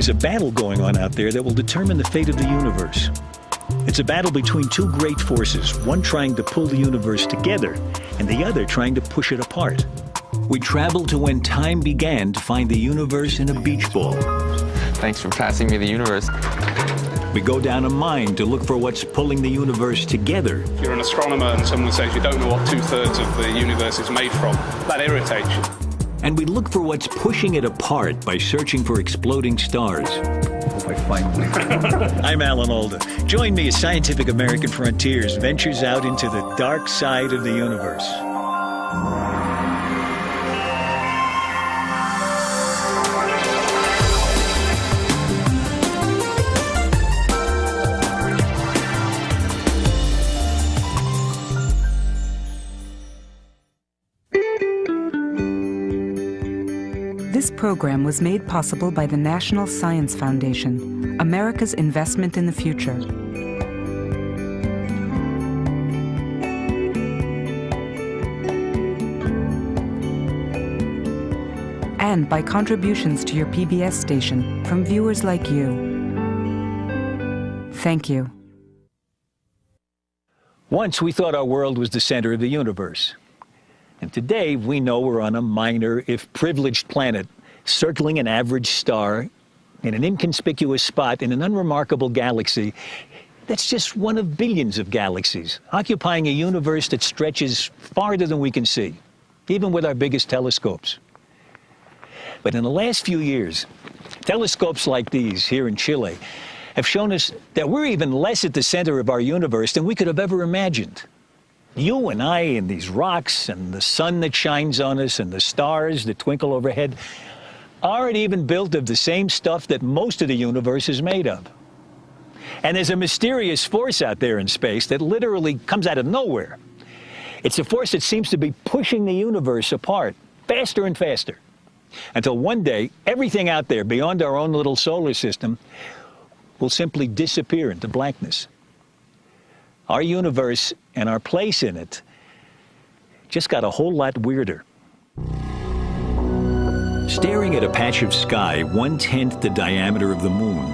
There's a battle going on out there that will determine the fate of the universe. It's a battle between two great forces, one trying to pull the universe together and the other trying to push it apart. We travel to when time began to find the universe in a beach ball. Thanks for passing me the universe. We go down a mine to look for what's pulling the universe together. If you're an astronomer and someone says you don't know what 2/3 of the universe is made from, that irritates you. And we look for what's pushing it apart by searching for exploding stars. Hope I find one. I'm Alan Alda. Join me as Scientific American Frontiers ventures out into the dark side of the universe. This program was made possible by the National Science Foundation, America's investment in the future. And by contributions to your PBS station from viewers like you. Thank you. Once we thought our world was the center of the universe. And today, we know we're on a minor, if privileged planet, circling an average star in an inconspicuous spot in an unremarkable galaxy that's just one of billions of galaxies, occupying a universe that stretches farther than we can see, even with our biggest telescopes. But in the last few years, telescopes like these here in Chile have shown us that we're even less at the center of our universe than we could have ever imagined. You and I and these rocks and the sun that shines on us and the stars that twinkle overhead aren't even built of the same stuff that most of the universe is made of. And there's a mysterious force out there in space that literally comes out of nowhere. It's a force that seems to be pushing the universe apart faster and faster, until one day everything out there beyond our own little solar system will simply disappear into blackness. Our universe and our place in it just got a whole lot weirder. Staring at a patch of sky 1/10 the diameter of the moon,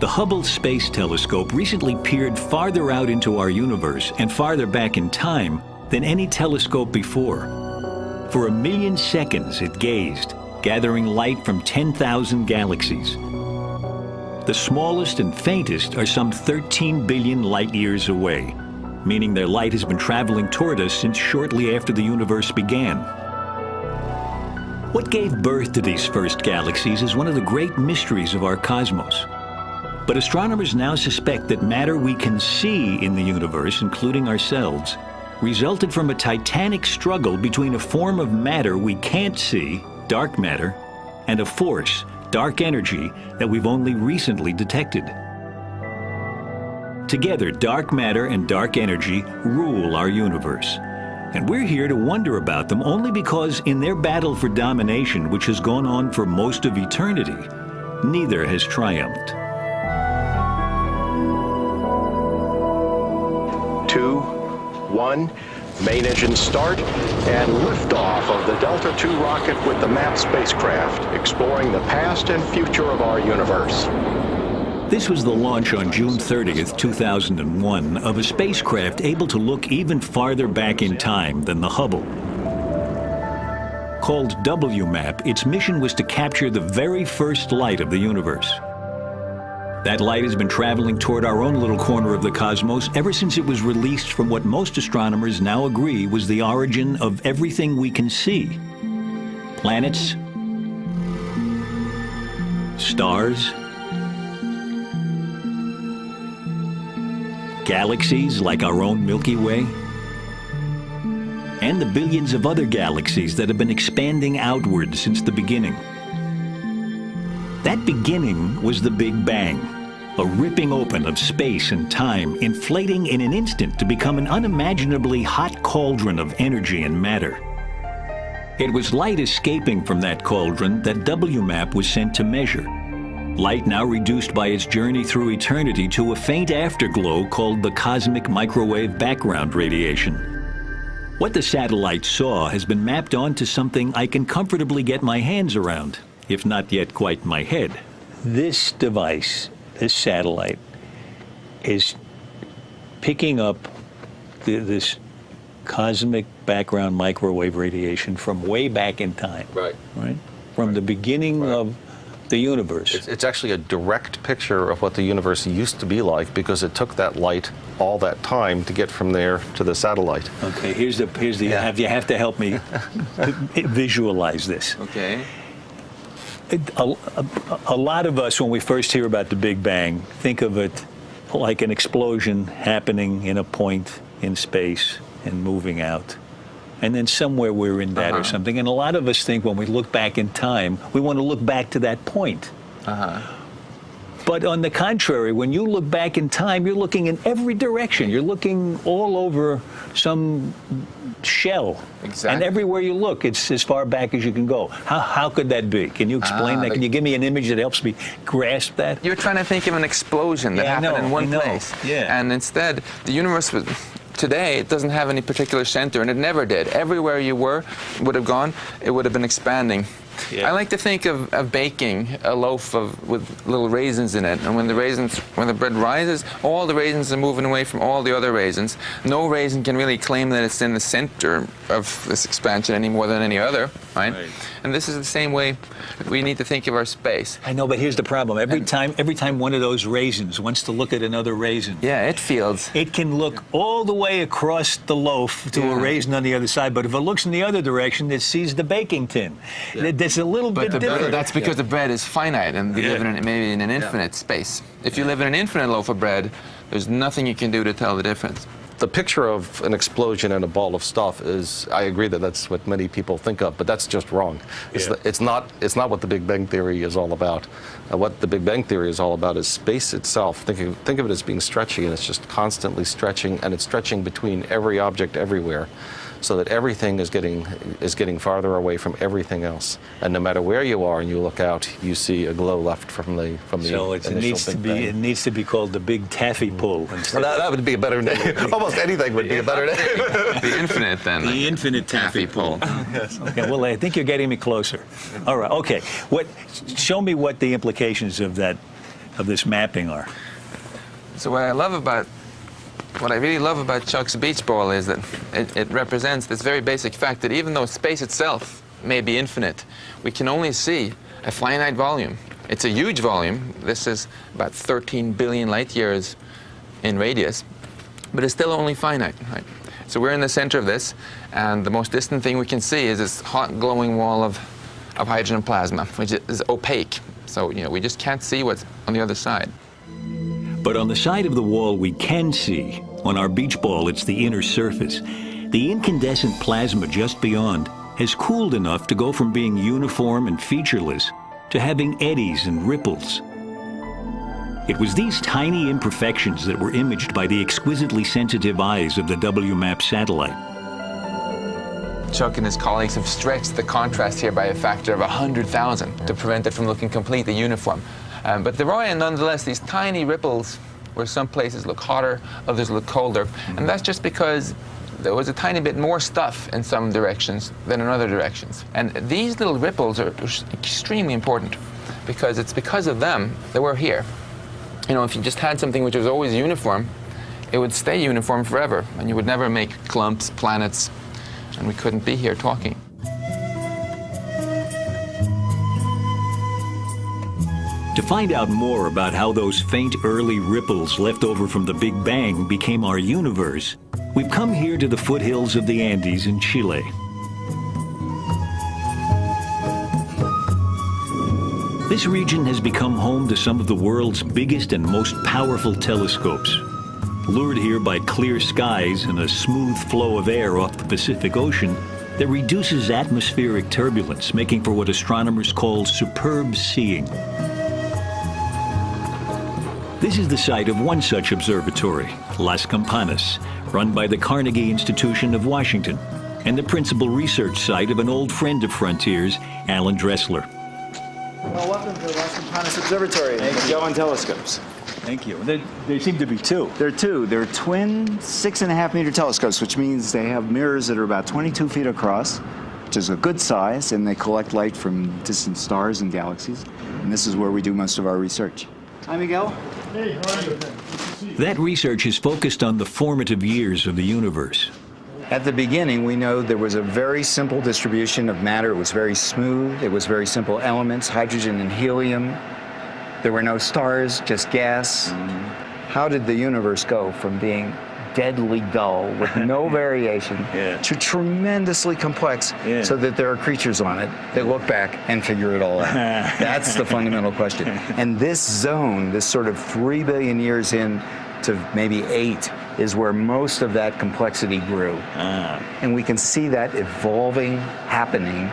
the Hubble Space Telescope recently peered farther out into our universe and farther back in time than any telescope before. For 1,000,000 seconds it gazed, gathering light from 10,000 galaxies. The smallest and faintest are some 13 billion light years away, meaning their light has been traveling toward us since shortly after the universe began. What gave birth to these first galaxies is one of the great mysteries of our cosmos. But astronomers now suspect that matter we can see in the universe, including ourselves, resulted from a titanic struggle between a form of matter we can't see, dark matter, and a force, dark energy, that we've only recently detected. Together, dark matter and dark energy rule our universe. And we're here to wonder about them only because in their battle for domination, which has gone on for most of eternity, neither has triumphed. 2, 1, main engine start, and liftoff of the Delta II rocket with the MAP spacecraft, exploring the past and future of our universe. This was the launch on June 30th, 2001, of a spacecraft able to look even farther back in time than the Hubble. Called WMAP, its mission was to capture the very first light of the universe. That light has been traveling toward our own little corner of the cosmos ever since it was released from what most astronomers now agree was the origin of everything we can see. Planets, stars, galaxies like our own Milky Way, and the billions of other galaxies that have been expanding outward since the beginning. That beginning was the Big Bang, a ripping open of space and time, inflating in an instant to become an unimaginably hot cauldron of energy and matter. It was light escaping from that cauldron that WMAP was sent to measure. Light now reduced by its journey through eternity to a faint afterglow called the cosmic microwave background radiation. What the satellite saw has been mapped onto something I can comfortably get my hands around, if not yet quite my head. this device, this satellite, is picking up this cosmic background microwave radiation from way back in time. Right. Right? From the beginning of the universe. It's actually a direct picture of what the universe used to be like, because it took that light all that time to get from there to the satellite. Okay, here's the you have to help me visualize this. Okay. A lot of us, when we first hear about the Big Bang, think of it like an explosion happening in a point in space and moving out. And then somewhere we're in that or something. And a lot of us think when we look back in time, we want to look back to that point. But on the contrary, when you look back in time, you're looking in every direction. You're looking all over some shell. Exactly. And everywhere you look, it's as far back as you can go. How could that be? Can you explain that? Can you give me an image that helps me grasp that? You're trying to think of an explosion that happened in one place. Yeah. And instead, the universe was... Today, it doesn't have any particular center, and it never did. Everywhere you would have gone, it would have been expanding. Yeah. I like to think of baking a loaf with little raisins in it, and when the bread rises, all the raisins are moving away from all the other raisins. No raisin can really claim that it's in the center of this expansion any more than any other, right? And this is the same way we need to think of our space. I know, but here's the problem. Every time one of those raisins wants to look at another raisin, Yeah, it feels. it can look all the way across the loaf to a raisin on the other side, but if it looks in the other direction, it sees the baking tin. That's a little bit different. That's because the bread is finite, and we live maybe in an infinite space. If you live in an infinite loaf of bread, there's nothing you can do to tell the difference. The picture of an explosion and a ball of stuff is, I agree that that's what many people think of, but that's just wrong. It's not what the Big Bang Theory is all about. What the Big Bang Theory is all about is space itself. Think of it as being stretchy, and it's just constantly stretching, and it's stretching between every object everywhere, so that everything is getting farther away from everything else. And no matter where you are and you look out, you see a glow left from the So it needs to be called the Big Taffy Pull. Well, that would be a better name. Almost anything would be a better name. The infinite, then. The infinite taffy pull. Yes. Okay, well, I think you're getting me closer. All right, okay. Show me what the implications of this mapping are. So what I really love about Chuck's beach ball is that it represents this very basic fact that even though space itself may be infinite, we can only see a finite volume. It's a huge volume. This is about 13 billion light years in radius, but it's still only finite, right? So we're in the center of this, and the most distant thing we can see is this hot glowing wall of hydrogen plasma, which is opaque. So, we just can't see what's on the other side. But on the side of the wall we can see, on our beach ball, it's the inner surface. The incandescent plasma just beyond has cooled enough to go from being uniform and featureless to having eddies and ripples. It was these tiny imperfections that were imaged by the exquisitely sensitive eyes of the WMAP satellite. Chuck and his colleagues have stretched the contrast here by a factor of 100,000 to prevent it from looking completely uniform. But there are, nonetheless, these tiny ripples where some places look hotter, others look colder. And that's just because there was a tiny bit more stuff in some directions than in other directions. And these little ripples are extremely important, because it's because of them that we're here. If you just had something which was always uniform, it would stay uniform forever, and you would never make clumps, planets, and we couldn't be here talking. To find out more about how those faint early ripples left over from the Big Bang became our universe, we've come here to the foothills of the Andes in Chile. This region has become home to some of the world's biggest and most powerful telescopes. Lured here by clear skies and a smooth flow of air off the Pacific Ocean that reduces atmospheric turbulence, making for what astronomers call superb seeing. This is the site of one such observatory, Las Campanas, run by the Carnegie Institution of Washington, and the principal research site of an old friend of Frontier's, Alan Dressler. Well, welcome to Las Campanas Observatory, Magellan telescopes. Thank you. There seem to be two. There are two. They're twin 6.5-meter telescopes, which means they have mirrors that are about 22 feet across. which is a good size, and they collect light from distant stars and galaxies. And this is where we do most of our research. Hi, Miguel. Hey, how are you? That research is focused on the formative years of the universe. At the beginning, we know there was a very simple distribution of matter. It was very smooth. It was very simple elements, hydrogen and helium. There were no stars, just gas. How did the universe go from being deadly dull with no variation to tremendously complex so that there are creatures on it that look back and figure it all out? That's the fundamental question. And this zone, this sort of 3 billion years in to maybe 8, is where most of that complexity grew. And we can see that evolving, happening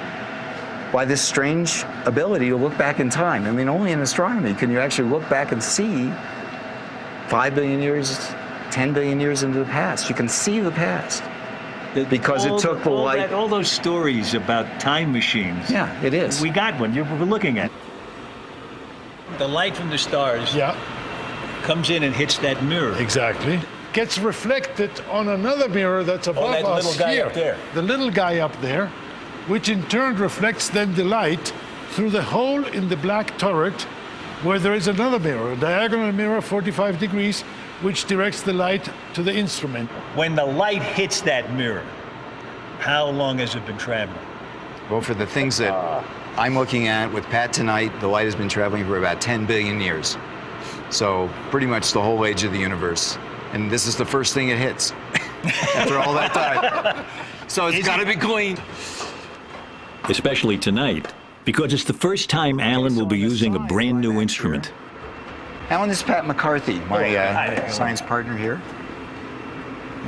by this strange ability to look back in time. I mean, only in astronomy can you actually look back and see 5 billion years, 10 billion years into the past. You can see the past because it took the light. All those stories about time machines. Yeah, it is. We got one. We're looking at. The light from the stars comes in and hits that mirror. Exactly. Gets reflected on another mirror that's above that us little guy here. up there. The little guy up there, which in turn reflects then the light through the hole in the black turret where there is another mirror, a diagonal mirror, 45 degrees, which directs the light to the instrument. When the light hits that mirror, how long has it been traveling? Well, for the things that I'm looking at with Pat tonight, the light has been traveling for about 10 billion years. So pretty much the whole age of the universe. And this is the first thing it hits after all that time. So it's got to be clean. Especially tonight, because it's the first time Alan will be using a brand new instrument. Alan, this is Pat McCarthy, my science partner here.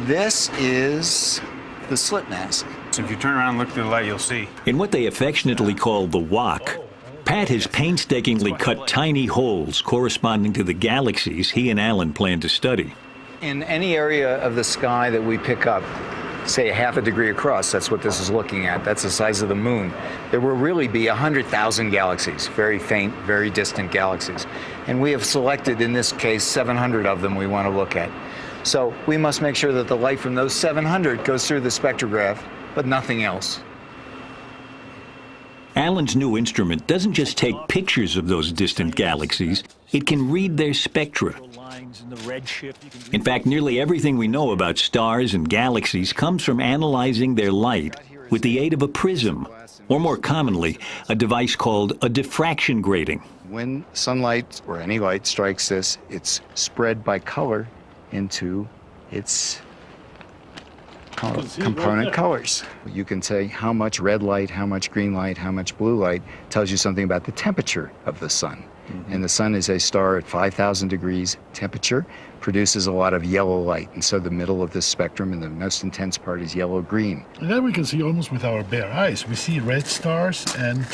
This is the slit mask. So if you turn around and look through the light, you'll see. In what they affectionately call the wok, Pat has painstakingly cut tiny holes corresponding to the galaxies he and Alan plan to study. In any area of the sky that we pick up, say 1/2 degree across, that's what this is looking at, that's the size of the moon, there will really be 100,000 galaxies, very faint, very distant galaxies. And we have selected, in this case, 700 of them we want to look at. So we must make sure that the light from those 700 goes through the spectrograph, but nothing else. Alan's new instrument doesn't just take pictures of those distant galaxies, it can read their spectra. In fact, nearly everything we know about stars and galaxies comes from analyzing their light with the aid of a prism, or more commonly, a device called a diffraction grating. When sunlight or any light strikes this, it's spread by color into its component colors. You can say how much red light, how much green light, how much blue light tells you something about the temperature of the sun. And the sun is a star at 5,000 degrees temperature, produces a lot of yellow light. And so the middle of this spectrum and the most intense part is yellow-green. And then we can see almost with our bare eyes. We see red stars and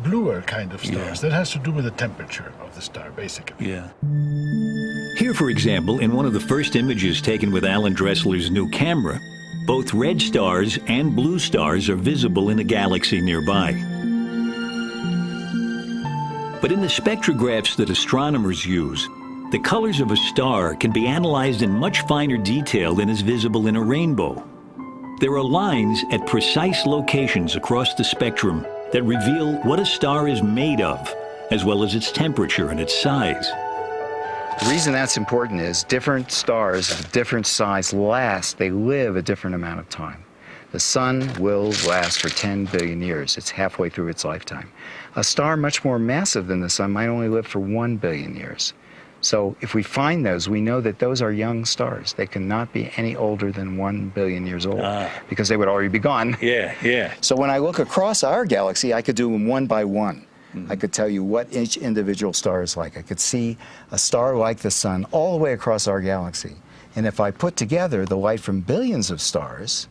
bluer kind of stars. That has to do with the temperature of the star, basically. Here, for example, in one of the first images taken with Alan Dressler's new camera, both red stars and blue stars are visible in a galaxy nearby. But in the spectrographs that astronomers use, the colors of a star can be analyzed in much finer detail than is visible in a rainbow. There are lines at precise locations across the spectrum that reveal what a star is made of, as well as its temperature and its size. The reason that's important is different stars of different size last, they live a different amount of time. The sun will last for 10 billion years. It's halfway through its lifetime. A star much more massive than the sun might only live for 1 billion years. So if we find those, we know that those are young stars. They cannot be any older than 1 billion years old because they would already be gone. So when I look across our galaxy, I could do them one by one. I could tell you what each individual star is like. I could see a star like the sun all the way across our galaxy. And if I put together the light from billions of stars,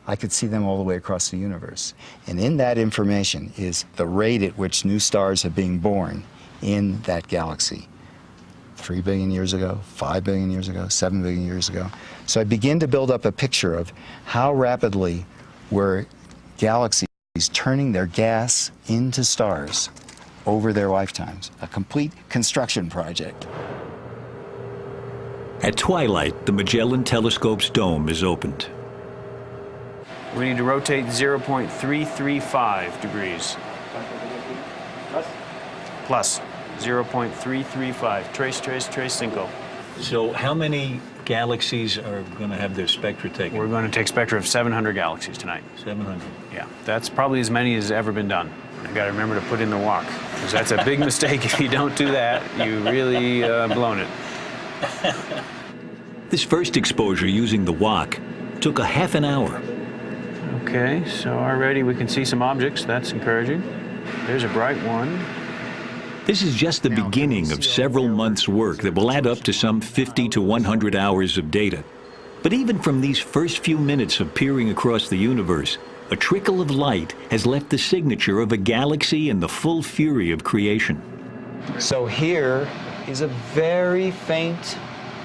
I could see them all the way across the universe. And in that information is the rate at which new stars are being born in that galaxy. 3 billion years ago, 5 billion years ago, 7 billion years ago. So I begin to build up a picture of how rapidly were galaxies turning their gas into stars over their lifetimes. A complete construction project. At twilight, the Magellan Telescope's dome is opened. We need to rotate 0.335 degrees. Plus 0.335. Trace, trace, trace, twinkle. So how many galaxies are going to have their spectra taken? We're going to take spectra of 700 galaxies tonight. 700. Yeah, that's probably as many as ever been done. I got to remember to put in the walk, because that's a big mistake. If you don't do that, you really blown it. This first exposure using the wok took a half an hour. Okay, so already we can see some objects. That's encouraging. There's a bright one. This is just the beginning of several months' work that will add up to some 50 to 100 hours of data. But even from these first few minutes of peering across the universe, a trickle of light has left the signature of a galaxy in the full fury of creation. So here is a very faint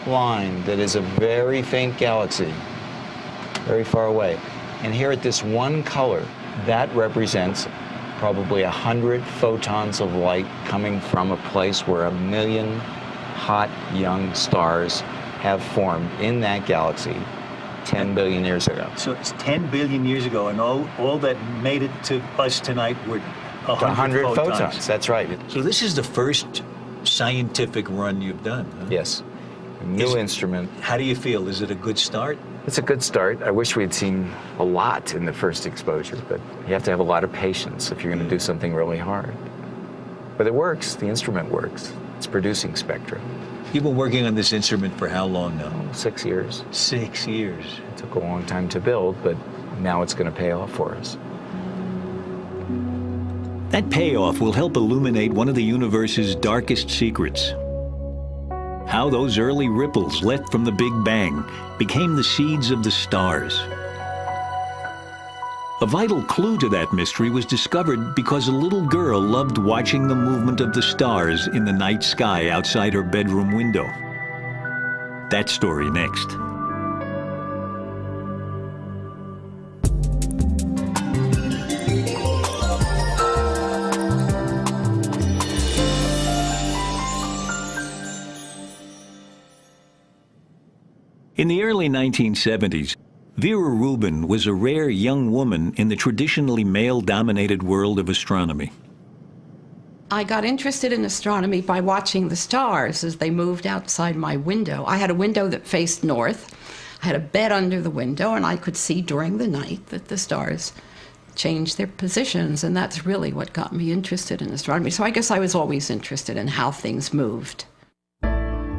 line that is a very faint galaxy, very far away. And here at this one color, that represents probably 100 photons of light coming from a place where 1 million hot young stars have formed in that galaxy 10 billion years ago. So it's 10 billion years ago, and all that made it to us tonight were 100 photons. That's right. So this is the first scientific run you've done, huh? Yes. A new instrument. How do you feel? Is it a good start? It's a good start. I wish we'd seen a lot in the first exposure, but you have to have a lot of patience if you're going to do something really hard. But it works. The instrument works. It's producing spectra. You've been working on this instrument for how long now? 6 years. 6 years. It took a long time to build, but now it's going to pay off for us. That payoff will help illuminate one of the universe's darkest secrets. How those early ripples left from the Big Bang became the seeds of the stars. A vital clue to that mystery was discovered because a little girl loved watching the movement of the stars in the night sky outside her bedroom window. That story next. In the early 1970s, Vera Rubin was a rare young woman in the traditionally male-dominated world of astronomy. I got interested in astronomy by watching the stars as they moved outside my window. I had a window that faced north. I had a bed under the window, and I could see during the night that the stars changed their positions, and that's really what got me interested in astronomy. So I guess I was always interested in how things moved.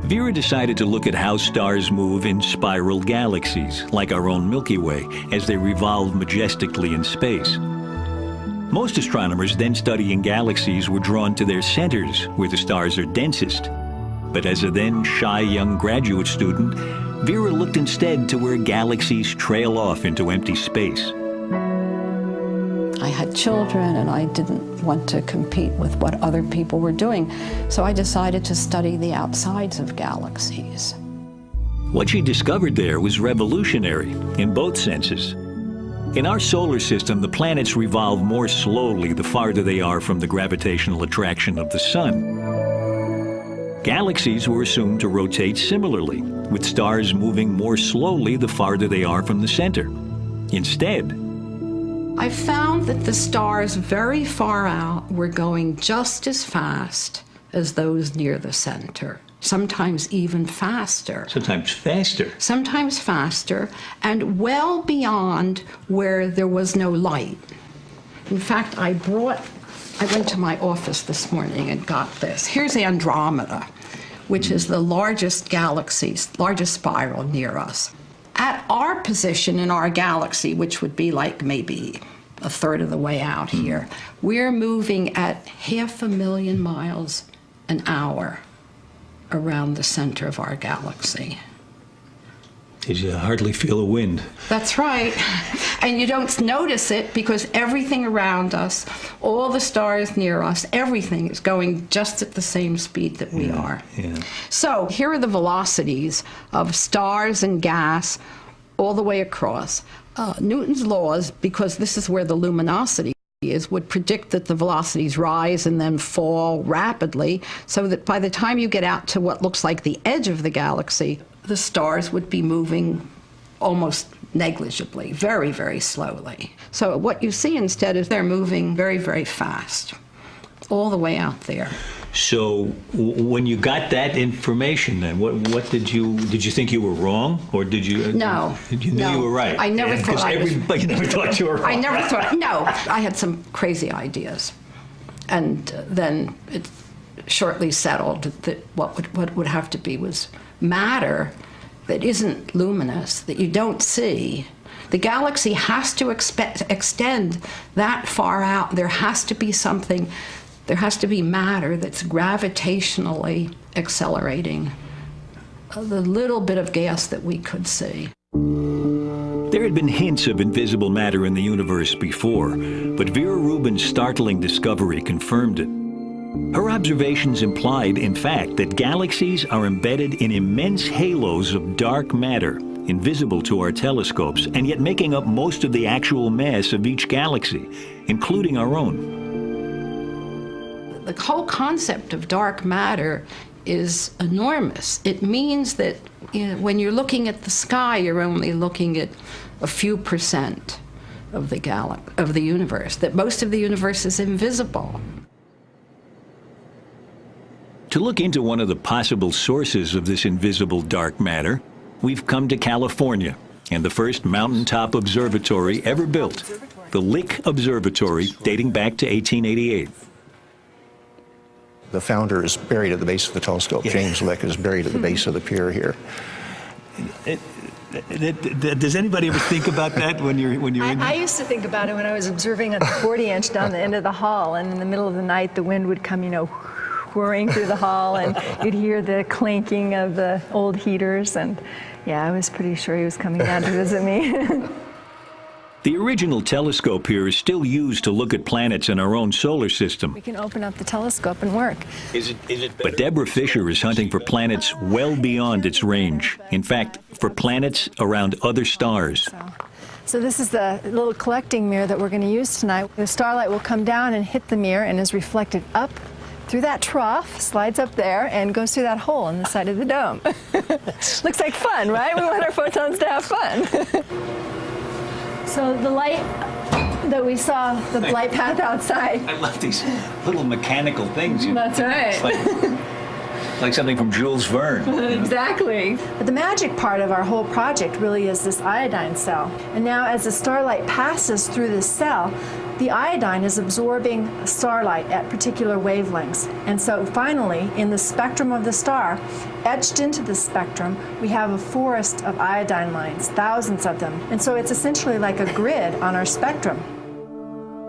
Vera decided to look at how stars move in spiral galaxies, like our own Milky Way, as they revolve majestically in space. Most astronomers then studying galaxies were drawn to their centers, where the stars are densest. But as a then shy young graduate student, Vera looked instead to where galaxies trail off into empty space. I had children, and I didn't want to compete with what other people were doing, so I decided to study the outsides of galaxies. What she discovered there was revolutionary in both senses. In our solar system, the planets revolve more slowly the farther they are from the gravitational attraction of the sun. Galaxies were assumed to rotate similarly, with stars moving more slowly the farther they are from the center. Instead, I found that the stars very far out were going just as fast as those near the center, sometimes even faster. Sometimes faster. Sometimes faster, and well beyond where there was no light. In fact, I went to my office this morning and got this. Here's Andromeda, which is the largest galaxy, largest spiral near us. At our position in our galaxy, which would be like maybe a third of the way out here, we're moving at 500,000 miles an hour around the center of our galaxy. Did you hardly feel a wind? That's right. And you don't notice it because everything around us, all the stars near us, everything is going just at the same speed that we are. Yeah. So here are the velocities of stars and gas all the way across. Newton's laws, because this is where the luminosity is, would predict that the velocities rise and then fall rapidly, so that by the time you get out to what looks like the edge of the galaxy, the stars would be moving almost negligibly, very, very slowly. So what you see instead is they're moving very, very fast, all the way out there. So when you got that information, then what did you think you were wrong, or did you? No. You knew you were right. I never thought I was. Everybody never thought you were wrong. I never thought. No, I had some crazy ideas, and then it shortly settled that what would have to be was matter that isn't luminous, that you don't see. The galaxy has to extend that far out. There has to be something. There has to be matter that's gravitationally accelerating the little bit of gas that we could see. There had been hints of invisible matter in the universe before, but Vera Rubin's startling discovery confirmed it. Her observations implied, in fact, that galaxies are embedded in immense halos of dark matter, invisible to our telescopes, and yet making up most of the actual mass of each galaxy, including our own. The whole concept of dark matter is enormous. It means that when you're looking at the sky, you're only looking at a few percent of the universe, that most of the universe is invisible. To look into one of the possible sources of this invisible dark matter, we've come to California and the first mountaintop observatory ever built, the Lick Observatory, dating back to 1888. The founder is buried at the base of the telescope. Yeah. James Lick is buried at the base of the pier here. Does anybody ever think about that when you're in? I used to think about it when I was observing at the 40-inch down the end of the hall, and in the middle of the night, the wind would come, whirring through the hall, and you'd hear the clanking of the old heaters, and yeah, I was pretty sure he was coming down to visit me. The original telescope here is still used to look at planets in our own solar system. We can open up the telescope and work. But Deborah Fisher is hunting for planets well beyond its range. In fact, for planets around other stars. So this is the little collecting mirror that we're going to use tonight. The starlight will come down and hit the mirror and is reflected up through that trough, slides up there, and goes through that hole in the side of the dome. Looks like fun, right? We want our photons to have fun. So the light that we saw, the light path outside. I love these little mechanical things. That's right. It's like something from Jules Verne. Exactly. But the magic part of our whole project really is this iodine cell. And now as the starlight passes through this cell, the iodine is absorbing starlight at particular wavelengths. And so finally, in the spectrum of the star, etched into the spectrum, we have a forest of iodine lines, thousands of them. And so it's essentially like a grid on our spectrum.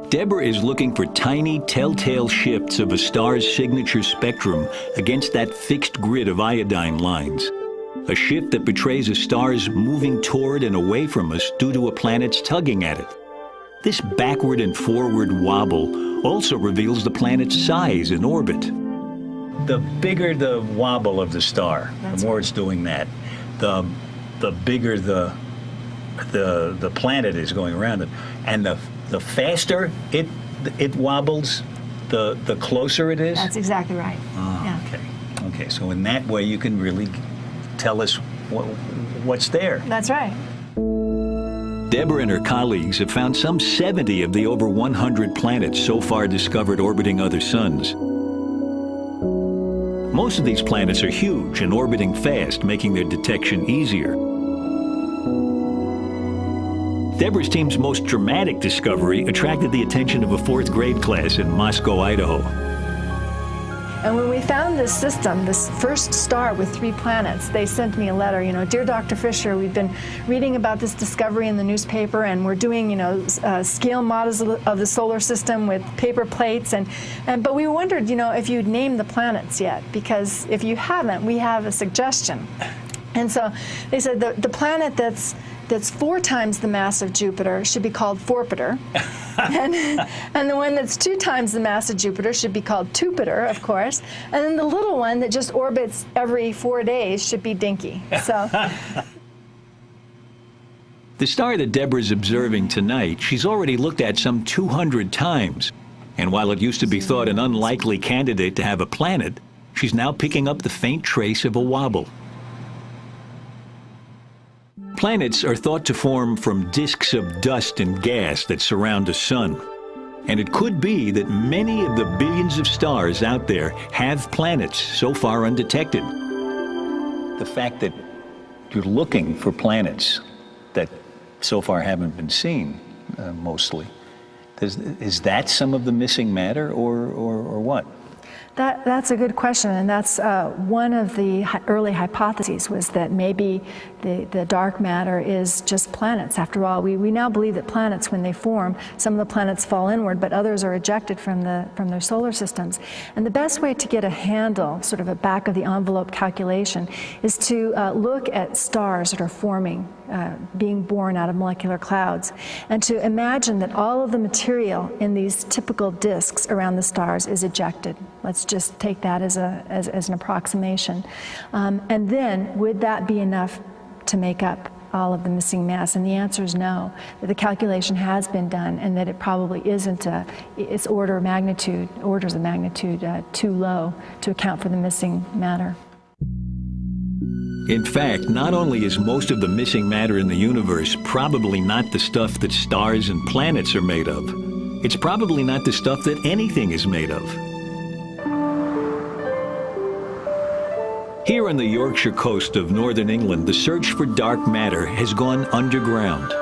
Deborah is looking for tiny telltale shifts of a star's signature spectrum against that fixed grid of iodine lines. A shift that betrays a star's moving toward and away from us due to a planet's tugging at it. This backward and forward wobble also reveals the planet's size and orbit. The bigger the wobble of the star, the more it's doing that, the bigger the planet is going around it, and the faster it wobbles, the closer it is. That's exactly right. Oh, yeah. Okay. So in that way, you can really tell us what's there. That's right. Deborah and her colleagues have found some 70 of the over 100 planets so far discovered orbiting other suns. Most of these planets are huge and orbiting fast, making their detection easier. Deborah's team's most dramatic discovery attracted the attention of a 4th grade class in Moscow, Idaho. And when we found this system, this first star with 3 planets, they sent me a letter, Dear Dr. Fisher, we've been reading about this discovery in the newspaper, and we're doing, scale models of the solar system with paper plates, but we wondered, if you'd named the planets yet, because if you haven't, we have a suggestion. And so they said the planet that's 4 times the mass of Jupiter should be called Forpiter. and the one that's 2 times the mass of Jupiter should be called Tupiter, of course. And then the little one that just orbits every 4 days should be Dinky. So. The star that Deborah's observing tonight, she's already looked at some 200 times. And while it used to be thought an unlikely candidate to have a planet, she's now picking up the faint trace of a wobble. Planets are thought to form from disks of dust and gas that surround a sun. And it could be that many of the billions of stars out there have planets so far undetected. The fact that you're looking for planets that so far haven't been seen, mostly, is that some of the missing matter, or what? That's a good question, and that's one of the early hypotheses, was that maybe the dark matter is just planets. After all, we now believe that planets, when they form, some of the planets fall inward, but others are ejected from their solar systems. And the best way to get a handle, sort of a back-of-the-envelope calculation, is to look at stars that are forming, being born out of molecular clouds, and to imagine that all of the material in these typical disks around the stars is ejected. Let's just take that as an approximation. And then, would that be enough to make up all of the missing mass? And the answer is no, that the calculation has been done, and that it probably isn't, it's orders of magnitude too low to account for the missing matter. In fact, not only is most of the missing matter in the universe probably not the stuff that stars and planets are made of, it's probably not the stuff that anything is made of. Here on the Yorkshire coast of northern England, the search for dark matter has gone underground.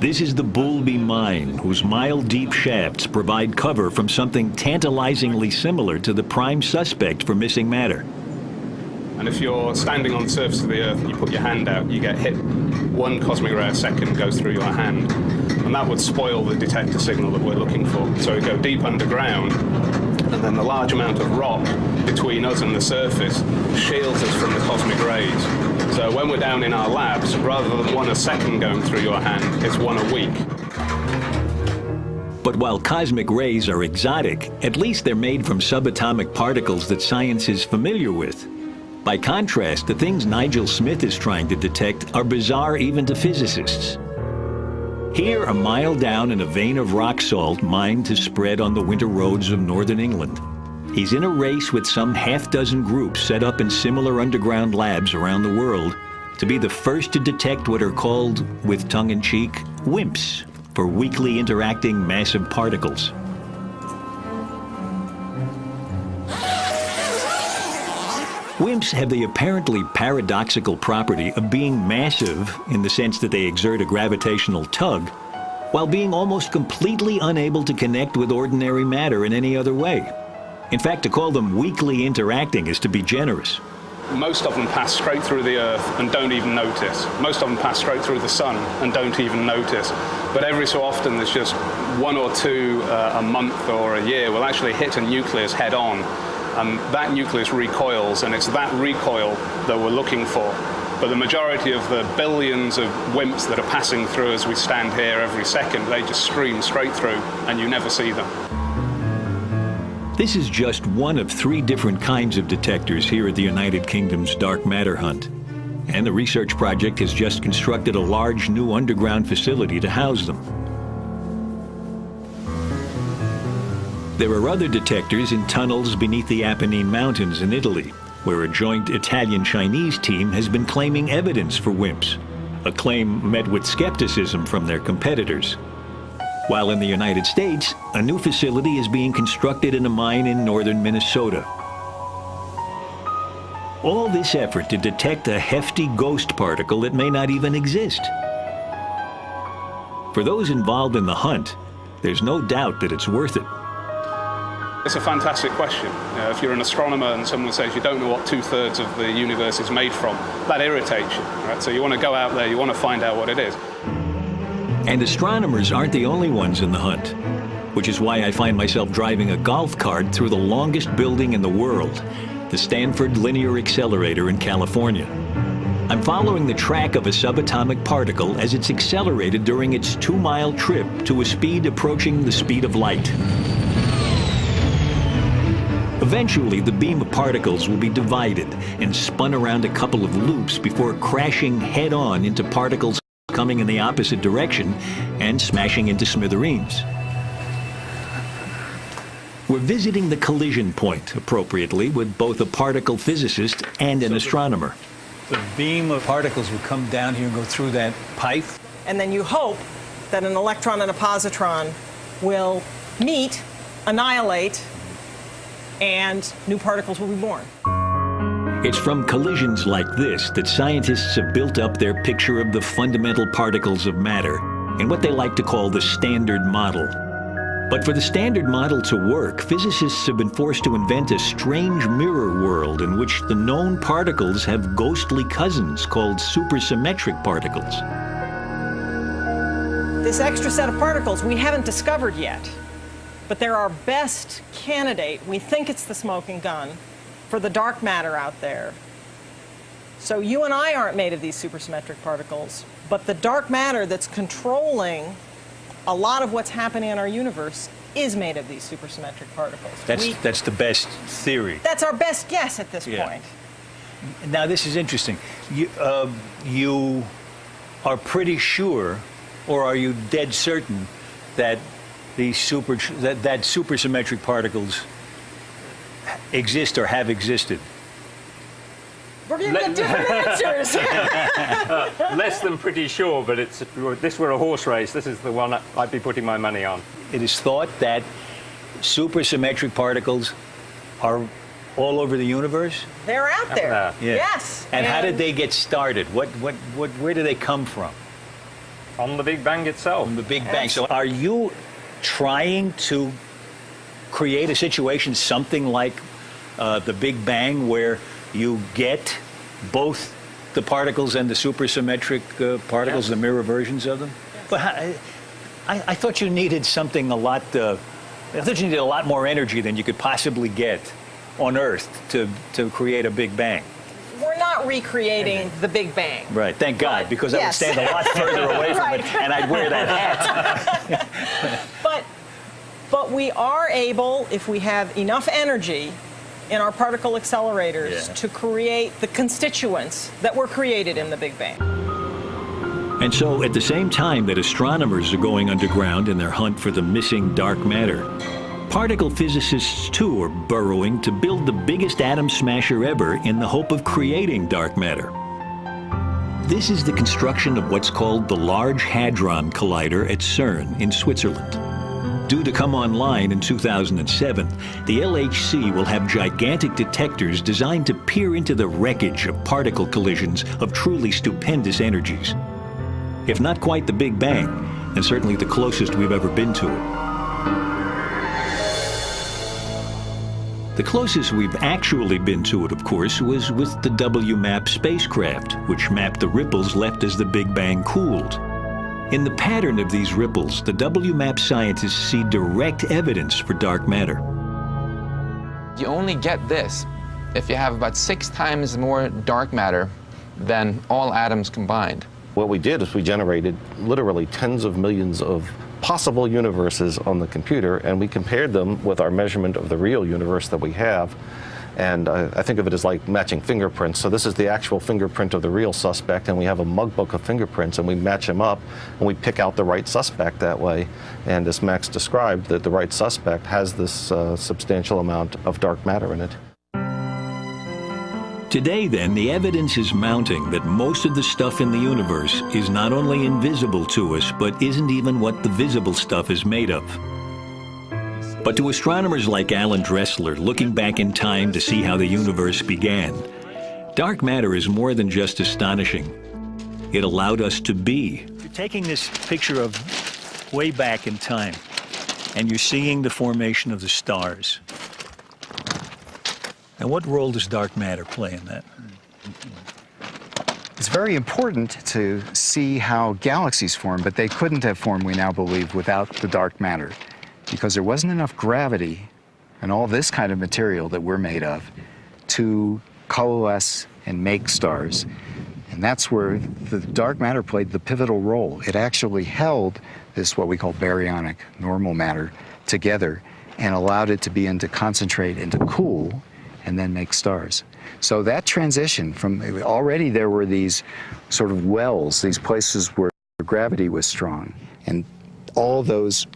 This is the Bulby Mine, whose mile-deep shafts provide cover from something tantalizingly similar to the prime suspect for missing matter. And if you're standing on the surface of the Earth and you put your hand out, you get hit, 1 cosmic ray a second goes through your hand, and that would spoil the detector signal that we're looking for. So we go deep underground, and then the large amount of rock between us and the surface shields us from the cosmic rays. So when we're down in our labs, rather than 1 a second going through your hand, it's 1 a week. But while cosmic rays are exotic, at least they're made from subatomic particles that science is familiar with. By contrast, the things Nigel Smith is trying to detect are bizarre even to physicists. Here, a mile down in a vein of rock salt mined to spread on the winter roads of northern England, he's in a race with some half-dozen groups set up in similar underground labs around the world to be the first to detect what are called, with tongue-in-cheek, WIMPs, for weakly interacting massive particles. WIMPs have the apparently paradoxical property of being massive in the sense that they exert a gravitational tug, while being almost completely unable to connect with ordinary matter in any other way. In fact, to call them weakly interacting is to be generous. Most of them pass straight through the Earth and don't even notice. Most of them pass straight through the Sun and don't even notice. But every so often there's just 1 or 2 a month or a year will actually hit a nucleus head on. And that nucleus recoils, and it's that recoil that we're looking for. But the majority of the billions of WIMPs that are passing through as we stand here every second, they just stream straight through, and you never see them. This is just one of 3 different kinds of detectors here at the United Kingdom's dark matter hunt. And the research project has just constructed a large new underground facility to house them. There are other detectors in tunnels beneath the Apennine Mountains in Italy, where a joint Italian-Chinese team has been claiming evidence for WIMPs, a claim met with skepticism from their competitors. While in the United States, a new facility is being constructed in a mine in northern Minnesota. All this effort to detect a hefty ghost particle that may not even exist. For those involved in the hunt, there's no doubt that it's worth it. It's a fantastic question. If you're an astronomer and someone says you don't know what 2/3 of the universe is made from, that irritates you, right? So you want to go out there, you want to find out what it is. And astronomers aren't the only ones in the hunt, which is why I find myself driving a golf cart through the longest building in the world, the Stanford Linear Accelerator in California. I'm following the track of a subatomic particle as it's accelerated during its 2-mile trip to a speed approaching the speed of light. Eventually, the beam of particles will be divided and spun around a couple of loops before crashing head-on into particles coming in the opposite direction and smashing into smithereens. We're visiting the collision point, appropriately, with both a particle physicist and an astronomer. The beam of particles will come down here and go through that pipe. And then you hope that an electron and a positron will meet, annihilate, and new particles will be born. It's from collisions like this that scientists have built up their picture of the fundamental particles of matter in what they like to call the Standard Model. But for the Standard Model to work, physicists have been forced to invent a strange mirror world in which the known particles have ghostly cousins called supersymmetric particles. This extra set of particles we haven't discovered yet, but they're our best candidate. We think it's the smoking gun for the dark matter out there. So you and I aren't made of these supersymmetric particles, but the dark matter that's controlling a lot of what's happening in our universe is made of these supersymmetric particles. That's the best theory. That's our best guess at this point. Now, this is interesting. You are pretty sure, or are you dead certain, that these supersymmetric particles exist or have existed? We're going to get different answers. Less than pretty sure, but if this were a horse race, this is the one I'd be putting my money on. It is thought that supersymmetric particles are all over the universe? They're out there. Yeah. Yes. And how did they get started? Where do they come from? On the Big Bang itself. From the Big Bang. So are you trying to create a situation something like the Big Bang, where you get both the particles and the supersymmetric particles, the mirror versions of them? Yes. But I thought you needed something I thought you needed a lot more energy than you could possibly get on Earth to create a Big Bang. We're not recreating the Big Bang. Right, thank God, because I would stand a lot further away from it, and I'd wear that hat. But we are able, if we have enough energy in our particle accelerators, to create the constituents that were created in the Big Bang. And so, at the same time that astronomers are going underground in their hunt for the missing dark matter, particle physicists too are burrowing to build the biggest atom smasher ever in the hope of creating dark matter. This is the construction of what's called the Large Hadron Collider at CERN in Switzerland. Due to come online in 2007, the LHC will have gigantic detectors designed to peer into the wreckage of particle collisions of truly stupendous energies. If not quite the Big Bang, then certainly the closest we've ever been to it. The closest we've actually been to it, of course, was with the WMAP spacecraft, which mapped the ripples left as the Big Bang cooled. In the pattern of these ripples, the WMAP scientists see direct evidence for dark matter. You only get this if you have about 6 times more dark matter than all atoms combined. What we did is we generated literally tens of millions of possible universes on the computer, and we compared them with our measurement of the real universe that we have. And I think of it as like matching fingerprints. So this is the actual fingerprint of the real suspect, and we have a mug book of fingerprints, and we match them up, and we pick out the right suspect that way. And as Max described, that the right suspect has this substantial amount of dark matter in it. Today, then, the evidence is mounting that most of the stuff in the universe is not only invisible to us, but isn't even what the visible stuff is made of. But to astronomers like Alan Dressler, looking back in time to see how the universe began, dark matter is more than just astonishing. It allowed us to be. You're taking this picture of way back in time, and you're seeing the formation of the stars. And what role does dark matter play in that? It's very important to see how galaxies form, but they couldn't have formed, we now believe, without the dark matter, because there wasn't enough gravity and all this kind of material that we're made of to coalesce and make stars. And that's where the dark matter played the pivotal role. It actually held this, what we call baryonic normal matter, together and allowed it to begin to concentrate and to cool and then make stars. So that transition from, already there were these sort of wells, these places where gravity was strong, and all those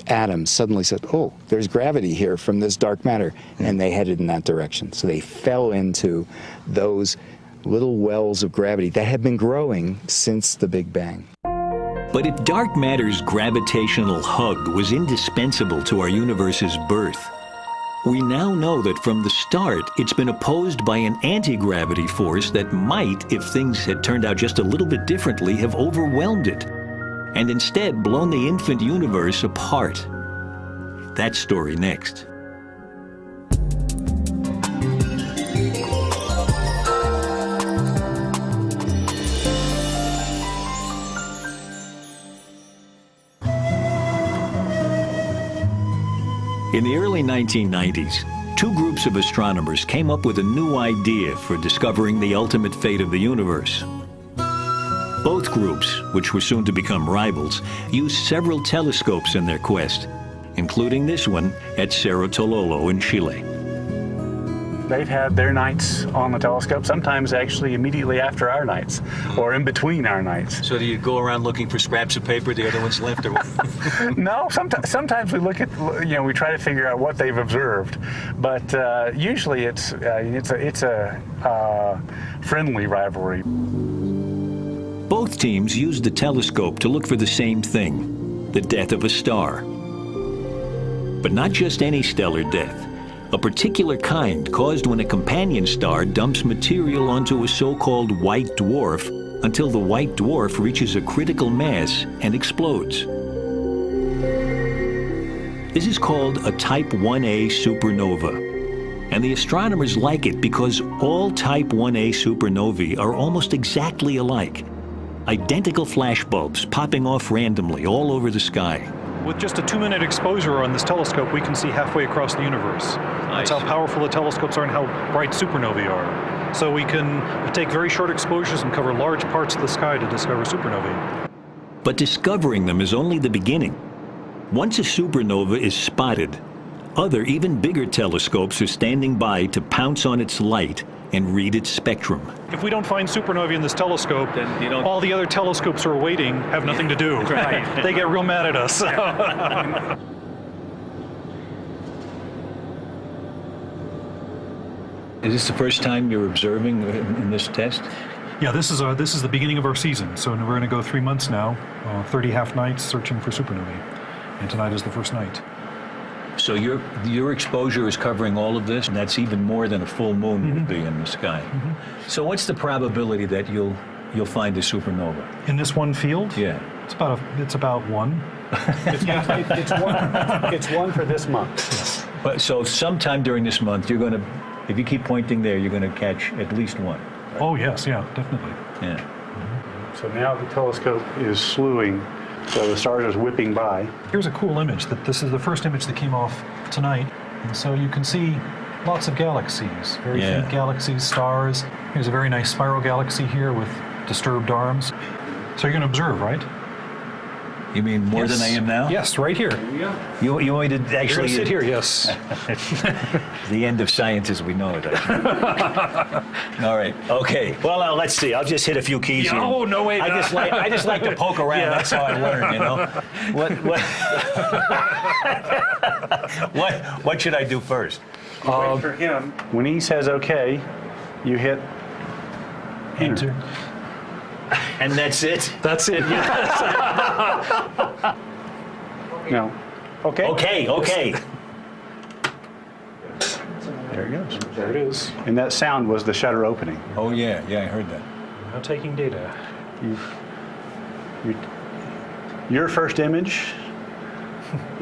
atoms suddenly said, oh, there's gravity here from this dark matter, and they headed in that direction. So they fell into those little wells of gravity that have been growing since the Big Bang. But if dark matter's gravitational hug was indispensable to our universe's birth, we now know that from the start it's been opposed by an anti-gravity force that might, if things had turned out just a little bit differently, have overwhelmed it, and instead blown the infant universe apart. That story next. In the early 1990s, two groups of astronomers came up with a new idea for discovering the ultimate fate of the universe. Both groups, which were soon to become rivals, used several telescopes in their quest, including this one at Cerro Tololo in Chile. They've had their nights on the telescope, sometimes actually immediately after our nights, or in between our nights. So do you go around looking for scraps of paper the other one's left, or what? No, sometimes we look at, we try to figure out what they've observed, but usually it's a friendly rivalry. Both teams used the telescope to look for the same thing, the death of a star. But not just any stellar death. A particular kind caused when a companion star dumps material onto a so-called white dwarf until the white dwarf reaches a critical mass and explodes. This is called a Type 1a supernova. And the astronomers like it because all Type 1a supernovae are almost exactly alike. Identical flashbulbs popping off randomly all over the sky. With just a 2-minute exposure on this telescope, we can see halfway across the universe. Nice. That's how powerful the telescopes are and how bright supernovae are. So we can take very short exposures and cover large parts of the sky to discover supernovae. But discovering them is only the beginning. Once a supernova is spotted, other, even bigger telescopes are standing by to pounce on its light and read its spectrum. If we don't find supernovae in this telescope, then all the other telescopes who are waiting have nothing to do. Right. They get real mad at us. Is this the first time you're observing in this test? Yeah, this is the beginning of our season. So we're going to go 3 months now, 30 half nights searching for supernovae. And tonight is the first night. So your exposure is covering all of this, and that's even more than a full moon would be in the sky. So what's the probability that you'll find a supernova? In this one field? Yeah. It's about 1. It's one for this month. Yes. But so sometime during this month, you're going to, if you keep pointing there, you're going to catch at least one. Right? Oh yes, yeah, definitely. Yeah. So now the telescope is slewing. So the stars are whipping by. Here's a cool image. This is the first image that came off tonight. And so you can see lots of galaxies, very faint galaxies, stars. Here's a very nice spiral galaxy here with disturbed arms. So you're going to observe, right? You mean more than I am now? Yes, right here. You want me to actually sit here? Yes. The end of science as we know it. All right. Okay. Well, let's see. I'll just hit a few keys here. Oh no way! I just like to poke around. That's how I learn. You know. What should I do first? Wait for him. When he says OK, you hit enter. And that's it? That's it, yes. No. Okay. Okay. There it goes. There it is. And that sound was the shutter opening. Oh, yeah, I heard that. Now taking data. Your first image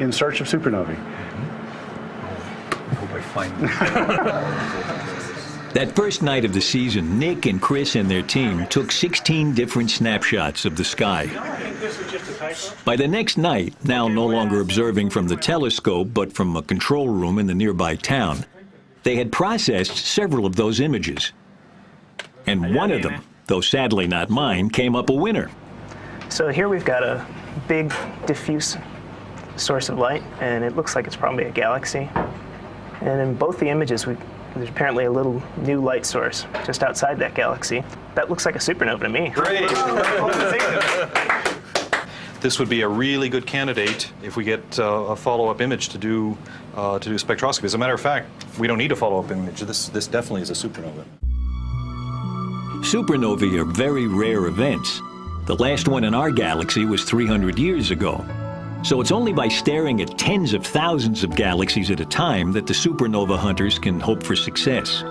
in search of supernovae. I hope I find it. That first night of the season, Nick and Chris and their team took 16 different snapshots of the sky. By the next night, now no longer observing from the telescope, but from a control room in the nearby town, they had processed several of those images. And one of them, though sadly not mine, came up a winner. So here we've got a big, diffuse source of light, and it looks like it's probably a galaxy. And in both the images, there's apparently a little new light source just outside that galaxy. That looks like a supernova to me. Great. this would be a really good candidate if we get a follow-up image to do spectroscopy. As a matter of fact, we don't need a follow-up image. This definitely is a supernova. Supernovae are very rare events. The last one in our galaxy was 300 years ago. So it's only by staring at tens of thousands of galaxies at a time that the supernova hunters can hope for success.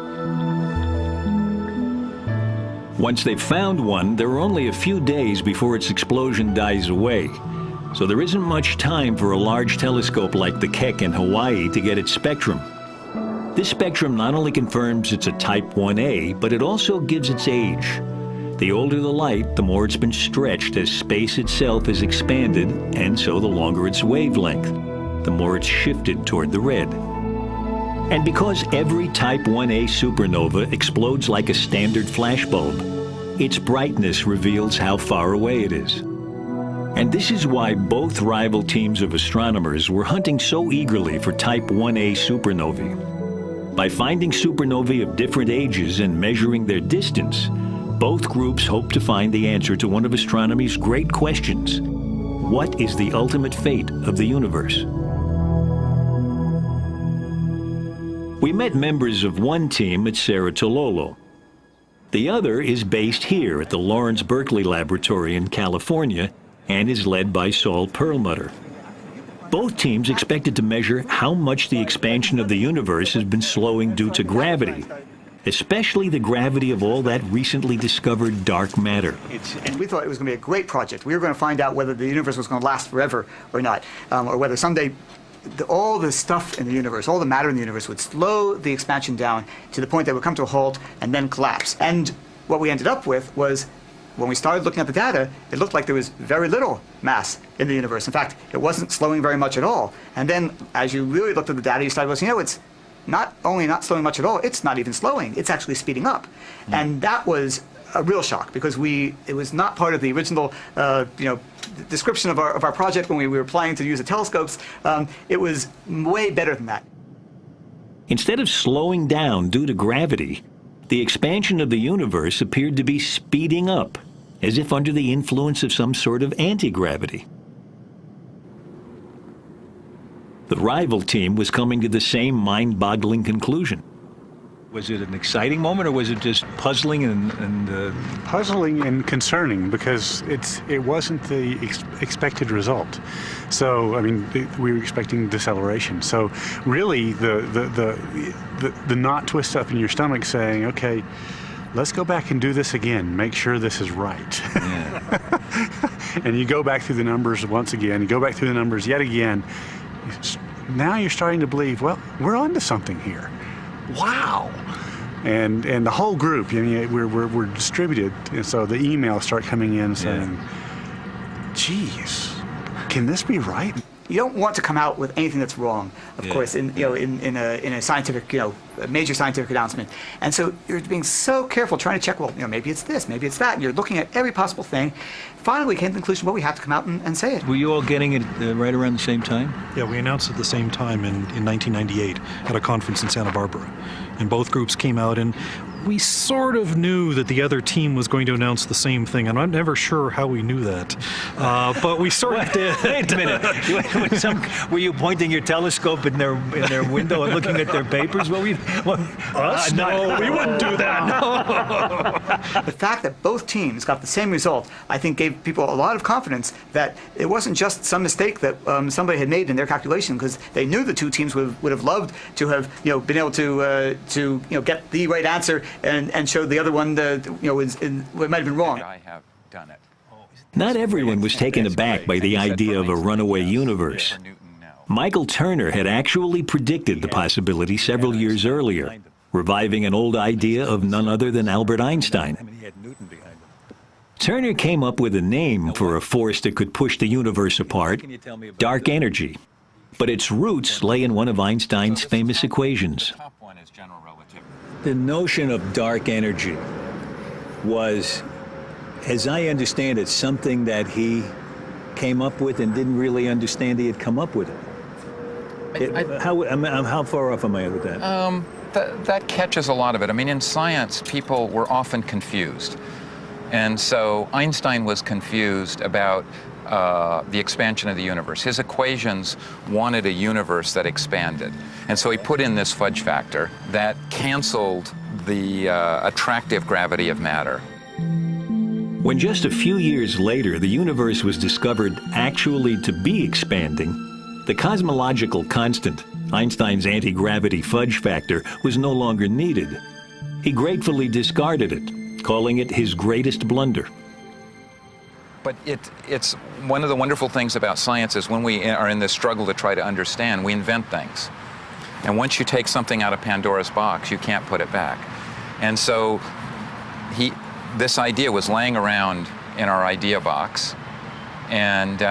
Once they've found one, there are only a few days before its explosion dies away. So there isn't much time for a large telescope like the Keck in Hawaii to get its spectrum. This spectrum not only confirms it's a Type 1a, but it also gives its age. The older the light, the more it's been stretched as space itself has expanded, and so the longer its wavelength, the more it's shifted toward the red. And because every Type 1a supernova explodes like a standard flashbulb, its brightness reveals how far away it is. And this is why both rival teams of astronomers were hunting so eagerly for Type 1a supernovae. By finding supernovae of different ages and measuring their distance, both groups hope to find the answer to one of astronomy's great questions. What is the ultimate fate of the universe? We met members of one team at Cerro Tololo. The other is based here at the Lawrence Berkeley Laboratory in California and is led by Saul Perlmutter. Both teams expected to measure how much the expansion of the universe has been slowing due to gravity, especially the gravity of all that recently discovered dark matter. And we thought it was going to be a great project. We were going to find out whether the universe was going to last forever or not, or whether someday all the stuff in the universe, all the matter in the universe would slow the expansion down to the point that it would come to a halt and then collapse. And what we ended up with was, when we started looking at the data, it looked like there was very little mass in the universe. In fact, it wasn't slowing very much at all. And then as you really looked at the data, you started to, it's not only not slowing much at all, it's not even slowing, it's actually speeding up. And that was a real shock, because it was not part of the original description of our project when we were planning to use the telescopes. It was way better than that. Instead of slowing down due to gravity, the expansion of the universe appeared to be speeding up, as if under the influence of some sort of anti-gravity. The rival team was coming to the same mind-boggling conclusion. Was it an exciting moment, or was it just puzzling and puzzling and concerning, because it wasn't the expected result. So I mean, we were expecting deceleration. So really, the knot twist up in your stomach, saying, "Okay, let's go back and do this again. Make sure this is right." Yeah. And you go back through the numbers once again. You go back through the numbers yet again. Now you're starting to believe, well, we're onto something here. Wow. And the whole group, we're distributed, and so the emails start coming in saying, geez, can this be right? You don't want to come out with anything that's wrong, of course, in a scientific, a major scientific announcement. And so you're being so careful trying to check, well, maybe it's this, maybe it's that, and you're looking at every possible thing. Finally, we came to the conclusion, well, we have to come out and say it. Were you all getting it right around the same time? Yeah, we announced at the same time in 1998 at a conference in Santa Barbara. And both groups came out, and we sort of knew that the other team was going to announce the same thing, and I'm never sure how we knew that. But we sort of did. Wait a minute. Were you pointing your telescope in their window and looking at their papers? Us? No, we wouldn't do that. No. The fact that both teams got the same result, I think, gave people a lot of confidence that it wasn't just some mistake that somebody had made in their calculation, because they knew the two teams would have loved to have been able to get the right answer and showed the other one it might have been wrong. I have done it. Not everyone was taken aback by the idea of a runaway universe. Michael Turner had actually predicted the possibility several years earlier, reviving an old idea of none other than Albert Einstein. Turner came up with a name for a force that could push the universe apart, dark energy. But its roots lay in one of Einstein's famous equations. The notion of dark energy was, as I understand it, something that he came up with and didn't really understand he had come up with it. How far off am I with that? That catches a lot of it. I mean, in science, people were often confused. And so Einstein was confused about the expansion of the universe. His equations wanted a universe that expanded. And so he put in this fudge factor that canceled the attractive gravity of matter. When just a few years later the universe was discovered actually to be expanding, the cosmological constant, Einstein's anti-gravity fudge factor, was no longer needed. He gratefully discarded it, calling it his greatest blunder. But it's one of the wonderful things about science is when we are in this struggle to try to understand, we invent things. And once you take something out of Pandora's box, you can't put it back. And so this idea was laying around in our idea box, and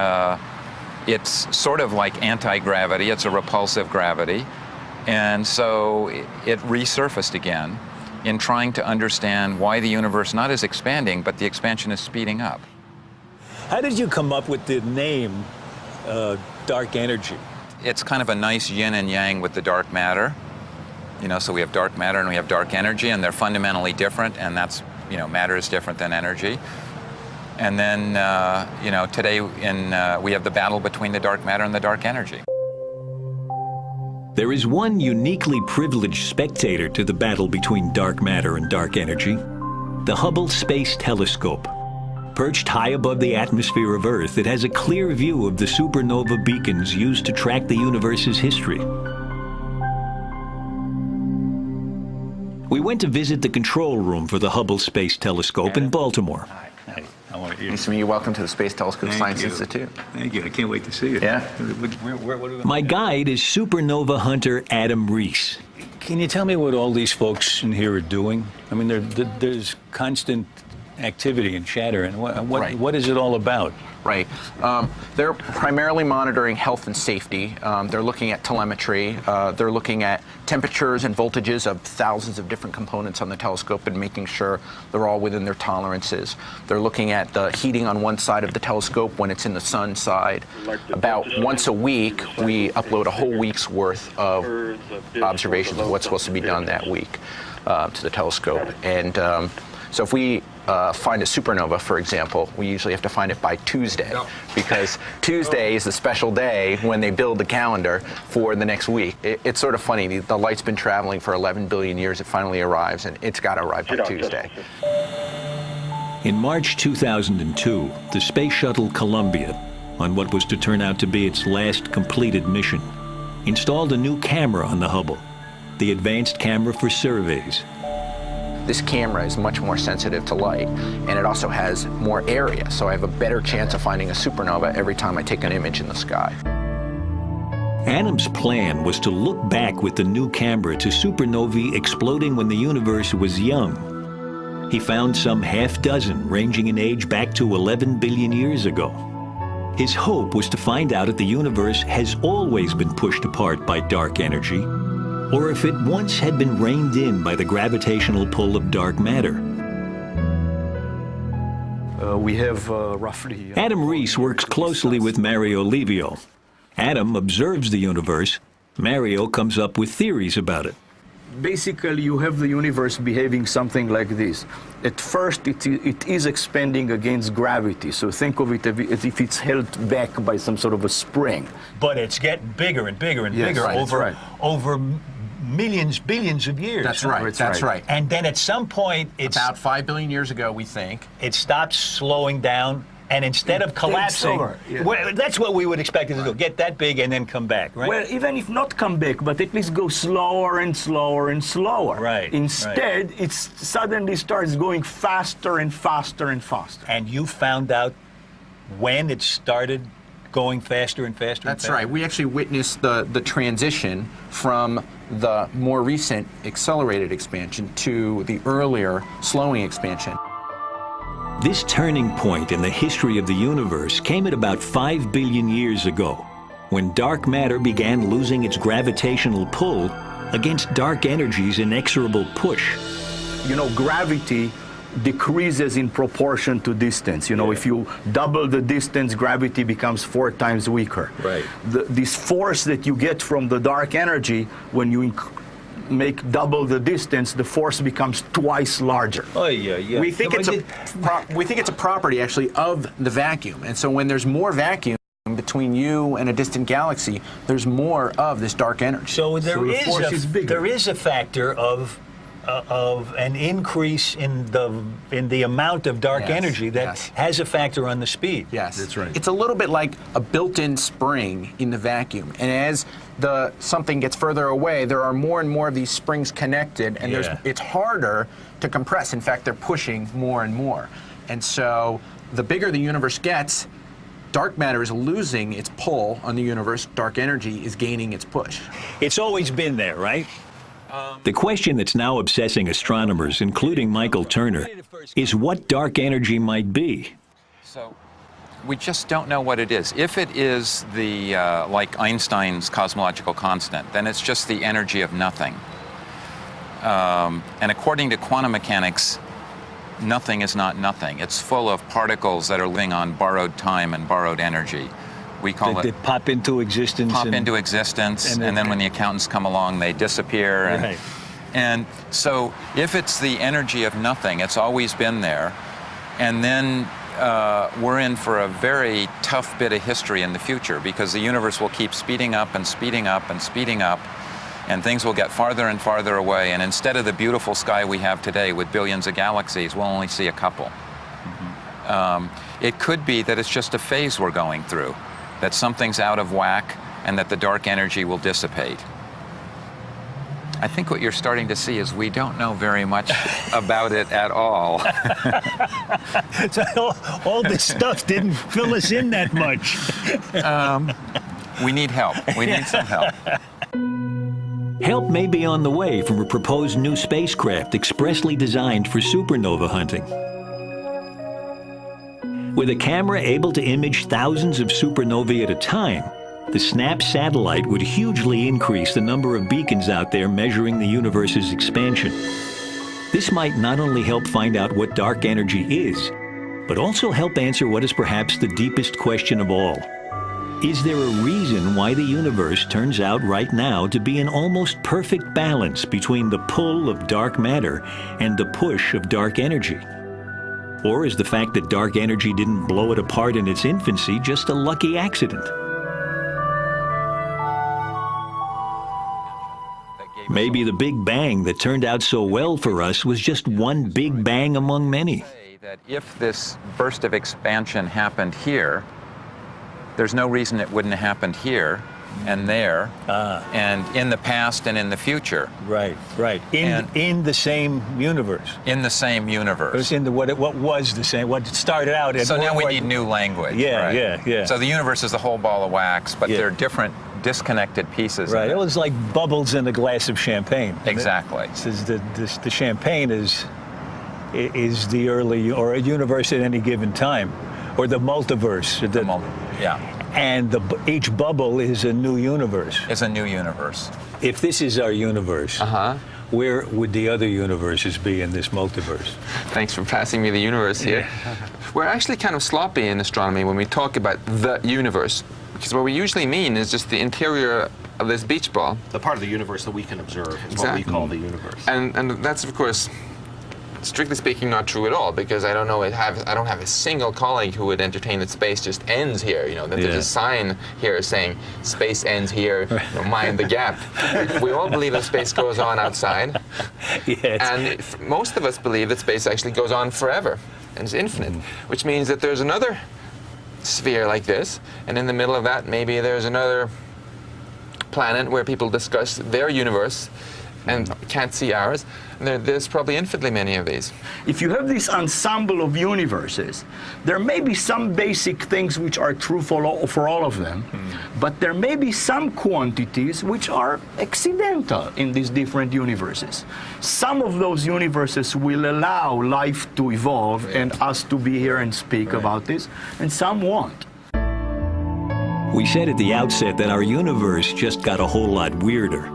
it's sort of like anti-gravity. It's a repulsive gravity. And so it resurfaced again in trying to understand why the universe not is expanding, but the expansion is speeding up. How did you come up with the name dark energy? It's kind of a nice yin and yang with the dark matter. You know, so we have dark matter and we have dark energy, and they're fundamentally different, and that's, you know, matter is different than energy. And then, you know, today we have the battle between the dark matter and the dark energy. There is one uniquely privileged spectator to the battle between dark matter and dark energy: the Hubble Space Telescope. Perched high above the atmosphere of Earth, it has a clear view of the supernova beacons used to track the universe's history. We went to visit the control room for the Hubble Space Telescope in Baltimore. Hi. How are you? Nice to meet you. Welcome to the Space Telescope Science Institute. Thank you. I can't wait to see you. Yeah. My guide is supernova hunter Adam Rees. Can you tell me what all these folks in here are doing? I mean, there's constant activity and chatter, and what is it all about? Right. They're primarily monitoring health and safety. They're looking at telemetry. They're looking at temperatures and voltages of thousands of different components on the telescope and making sure they're all within their tolerances. They're looking at the heating on one side of the telescope when it's in the sun side. About once a week, we upload a whole week's worth of observations of what's supposed to be done that week to the telescope. And so if we find a supernova, for example, we usually have to find it by Tuesday, because Tuesday is the special day when they build the calendar for the next week. It's sort of funny. The light's been traveling for 11 billion years. It finally arrives, and it's got to arrive by Tuesday. In March 2002, the Space Shuttle Columbia, on what was to turn out to be its last completed mission, installed a new camera on the Hubble, the Advanced Camera for Surveys. This camera is much more sensitive to light, and it also has more area, so I have a better chance of finding a supernova every time I take an image in the sky. Adam's plan was to look back with the new camera to supernovae exploding when the universe was young. He found some half-dozen ranging in age back to 11 billion years ago. His hope was to find out if the universe has always been pushed apart by dark energy, or if it once had been reined in by the gravitational pull of dark matter. We have roughly... Adam Rees works closely with Mario Livio. Adam observes the universe. Mario comes up with theories about it. Basically, you have the universe behaving something like this. At first, it is expanding against gravity, so think of it as if it's held back by some sort of a spring. But it's getting bigger and bigger and bigger over millions, billions of years. That's right. That's right. And then at some point, it's about 5 billion years ago, we think, it stops slowing down, and instead of collapsing, well, that's what we would expect it to do, get that big and then come back, right? Well, even if not come back, but at least go slower and slower and slower. Right. Instead, it suddenly starts going faster and faster and faster. And you found out when it started going faster and faster? That's right. We actually witnessed the transition from the more recent accelerated expansion to the earlier slowing expansion. This turning point in the history of the universe came at about 5 billion years ago, when dark matter began losing its gravitational pull against dark energy's inexorable push. You know, gravity decreases in proportion to distance. You know, if you double the distance, gravity becomes 4 times weaker. Right. This force that you get from the dark energy, when you make double the distance, the force becomes twice larger. Oh, yeah. We think it's a property actually of the vacuum, and so when there's more vacuum between you and a distant galaxy, there's more of this dark energy. So there there is a factor of an increase in the amount of dark energy that has a factor on the speed. Yes, that's right. It's a little bit like a built-in spring in the vacuum, and as something gets further away, there are more and more of these springs connected, and it's harder to compress. In fact, they're pushing more and more, and so the bigger the universe gets, dark matter is losing its pull on the universe. Dark energy is gaining its push. It's always been there, right? The question that's now obsessing astronomers, including Michael Turner, is what dark energy might be. So we just don't know what it is. If it is the like Einstein's cosmological constant, then it's just the energy of nothing. And according to quantum mechanics, nothing is not nothing. It's full of particles that are living on borrowed time and borrowed energy. We call it... They pop into existence. And then when the accountants come along, they disappear. And so if it's the energy of nothing, it's always been there. And then we're in for a very tough bit of history in the future, because the universe will keep speeding up and speeding up and speeding up, and things will get farther and farther away. And instead of the beautiful sky we have today with billions of galaxies, we'll only see a couple. It could be that it's just a phase we're going through, that something's out of whack and that the dark energy will dissipate. I think what you're starting to see is we don't know very much about it at all. So all this stuff didn't fill us in that much. We need help. We need some help. Help may be on the way from a proposed new spacecraft expressly designed for supernova hunting. With a camera able to image thousands of supernovae at a time, the SNAP satellite would hugely increase the number of beacons out there measuring the universe's expansion. This might not only help find out what dark energy is, but also help answer what is perhaps the deepest question of all. Is there a reason why the universe turns out right now to be an almost perfect balance between the pull of dark matter and the push of dark energy? Or is the fact that dark energy didn't blow it apart in its infancy just a lucky accident? Maybe the Big Bang that turned out so well for us was just one big bang among many. That if this burst of expansion happened here, there's no reason it wouldn't have happened here and there, and in the past and in the future. Right. In the same universe. In the same universe. It was in what was the same, what started out at... So now we need new language. Yeah. So the universe is a whole ball of wax, but they're different, disconnected pieces. Right, it was like bubbles in a glass of champagne. Exactly. The champagne is the early, or a universe at any given time, or the multiverse. And each bubble is a new universe. It's a new universe. If this is our universe, where would the other universes be in this multiverse? Thanks for passing me the universe here. We're actually kind of sloppy in astronomy when we talk about the universe, because what we usually mean is just the interior of this beach ball. The part of the universe that we can observe is what we call the universe. And that's, of course, strictly speaking, not true at all, because I don't have a single colleague who would entertain that space just ends here. You know, that there's a sign here saying space ends here. You know, mind the gap. We all believe that space goes on outside, and most of us believe that space actually goes on forever and is infinite, which means that there's another sphere like this, and in the middle of that, maybe there's another planet where people discuss their universe and can't see ours. There's probably infinitely many of these. If you have this ensemble of universes, there may be some basic things which are true for all of them, but there may be some quantities which are accidental in these different universes. Some of those universes will allow life to evolve and us to be here and speak about this, and some won't. We said at the outset that our universe just got a whole lot weirder,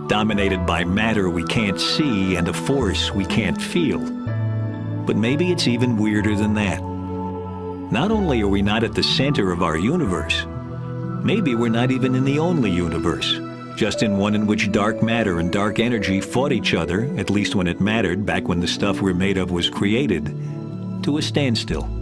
dominated by matter we can't see and a force we can't feel. But maybe it's even weirder than that. Not only are we not at the center of our universe, maybe we're not even in the only universe. just in one in which dark matter and dark energy fought each other, at least when it mattered, back when the stuff we're made of was created, to a standstill.